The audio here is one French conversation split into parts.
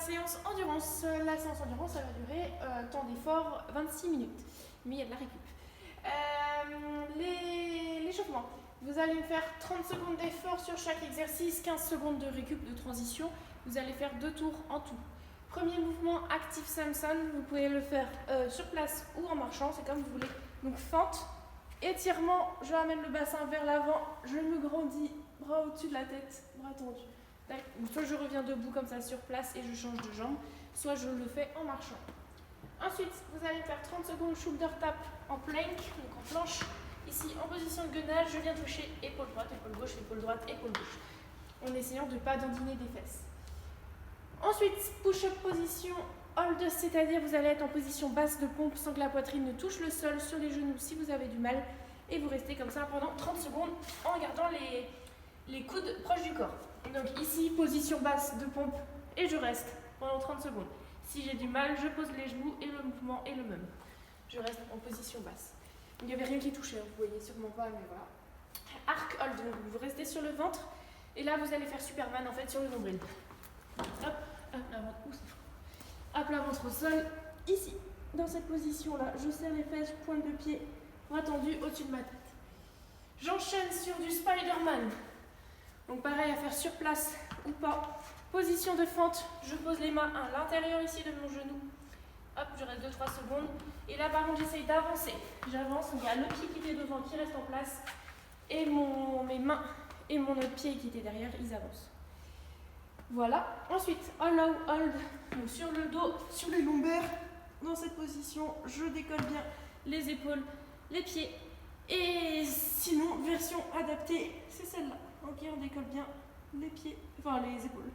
séance endurance. La séance endurance, ça va durer temps d'effort 26 minutes. Mais il y a de la récup. L'échauffement. Vous allez faire 30 secondes d'effort sur chaque exercice, 15 secondes de récup de transition. Vous allez faire 2 tours en tout. Premier mouvement, Active Samson. Vous pouvez le faire sur place ou en marchant, c'est comme vous voulez. Donc fente, étirement, je ramène le bassin vers l'avant, je me grandis, bras au-dessus de la tête, bras tendus. Soit je reviens debout comme ça sur place et je change de jambe, soit je le fais en marchant. Ensuite, vous allez faire 30 secondes shoulder tap en plank, donc en planche. Ici, en position de gainage, je viens toucher épaule droite, épaule droite, épaule gauche. En essayant de ne pas dandiner des fesses. Ensuite, push-up position hold, c'est-à-dire vous allez être en position basse de pompe sans que la poitrine ne touche le sol, sur les genoux si vous avez du mal. Et vous restez comme ça pendant 30 secondes en gardant les coudes proches du corps. Donc ici, position basse de pompe et je reste pendant 30 secondes. Si j'ai du mal, je pose les genoux et le mouvement est le même. Je reste en position basse. Il n'y avait rien qui touchait, vous voyez sûrement pas, mais voilà. Arc hold, donc vous restez sur le ventre et là vous allez faire Superman en fait sur le nombril. Hop, hop, la ventre au sol, ici, dans cette position-là, je serre les fesses, pointe de pied, bras tendus au-dessus de ma tête. J'enchaîne sur du Spider-Man. Donc pareil à faire sur place ou pas. Position de fente, je pose les mains à l'intérieur ici de mon genou. Hop, je reste 2-3 secondes. Et là par contre j'essaye d'avancer. J'avance, il y a le pied qui était devant qui reste en place. Et mes mains et mon autre pied qui était derrière, ils avancent. Voilà. Ensuite, allow hold. Donc sur le dos, sur les lombaires. Dans cette position, je décolle bien les épaules, les pieds. Et sinon, version adaptée, c'est celle-là. Ok, on décolle bien les pieds, enfin les épaules.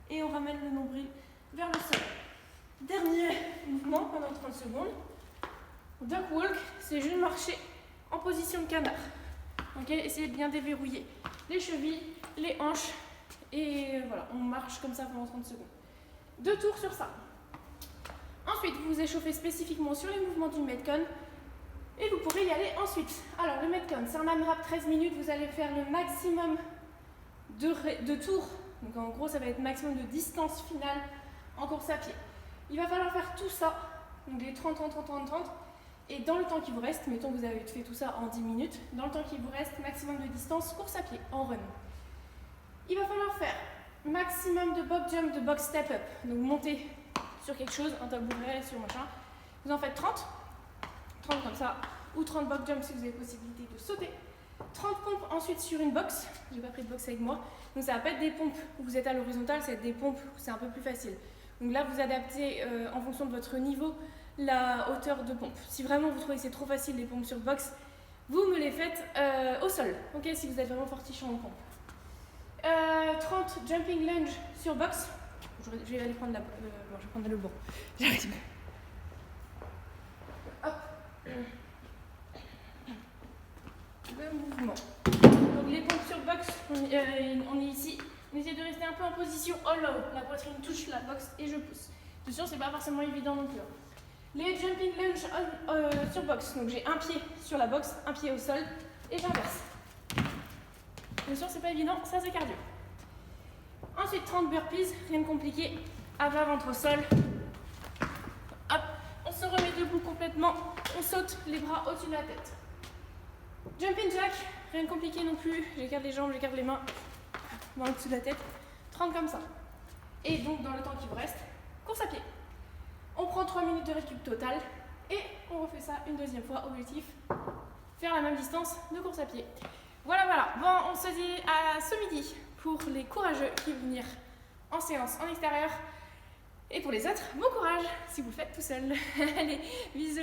Et on ramène le nombril vers le sol. Dernier mouvement pendant 30 secondes. Duck walk, c'est juste marcher en position de canard. Ok, essayez de bien déverrouiller les chevilles, les hanches. Et voilà, on marche comme ça pendant 30 secondes. 2 tours sur ça. Ensuite, vous vous échauffez spécifiquement sur les mouvements du Metcon. Et vous pourrez y aller ensuite. Alors, le Metcon, c'est un AMRAP 13 minutes. Vous allez faire le maximum de tours. Donc, en gros, ça va être maximum de distance finale en course à pied. Il va falloir faire tout ça. Donc, les 30. Et dans le temps qui vous reste, mettons que vous avez fait tout ça en 10 minutes. Dans le temps qui vous reste, maximum de distance course à pied en run. Il va falloir faire maximum de box jump, de box step up. Donc, monter sur quelque chose, un tabouret, sur machin. Vous en faites 30 comme ça, ou 30 box jump si vous avez possibilité de sauter. 30 pompes ensuite sur une box. J'ai pas pris de box avec moi. Donc ça va pas être des pompes où vous êtes à l'horizontale, ça va être des pompes où c'est un peu plus facile. Donc là vous adaptez en fonction de votre niveau la hauteur de pompe. Si vraiment vous trouvez que c'est trop facile les pompes sur box, vous me les faites au sol. Ok, si vous êtes vraiment fortichon en pompe. 30 jumping lunge sur box. Je vais aller prendre bon, je vais prendre le bon. J'arrête. Hop. Le mouvement. Donc les pompes sur box, on est ici. On essaie de rester un peu en position hollow. La poitrine touche la box et je pousse. Attention, c'est pas forcément évident non plus. Les jumping lunge sur box. Donc j'ai un pied sur la box, un pied au sol et j'inverse. Bien sûr, c'est pas évident, ça c'est cardio. Ensuite, 30 burpees, rien de compliqué. À plat ventre au sol. Hop, on se remet debout complètement. On saute les bras au-dessus de la tête. Jumping jack, rien de compliqué non plus. J'écarte les jambes, j'écarte les mains. Dans le dessus de la tête. 30 comme ça. Et donc, dans le temps qui vous reste, course à pied. On prend 3 minutes de récup totale. Et on refait ça une deuxième fois. Objectif, faire la même distance de course à pied. Voilà. Bon, on se dit à ce midi pour les courageux qui vont venir en séance en extérieur. Et pour les autres, bon courage si vous le faites tout seul. Allez, bisous.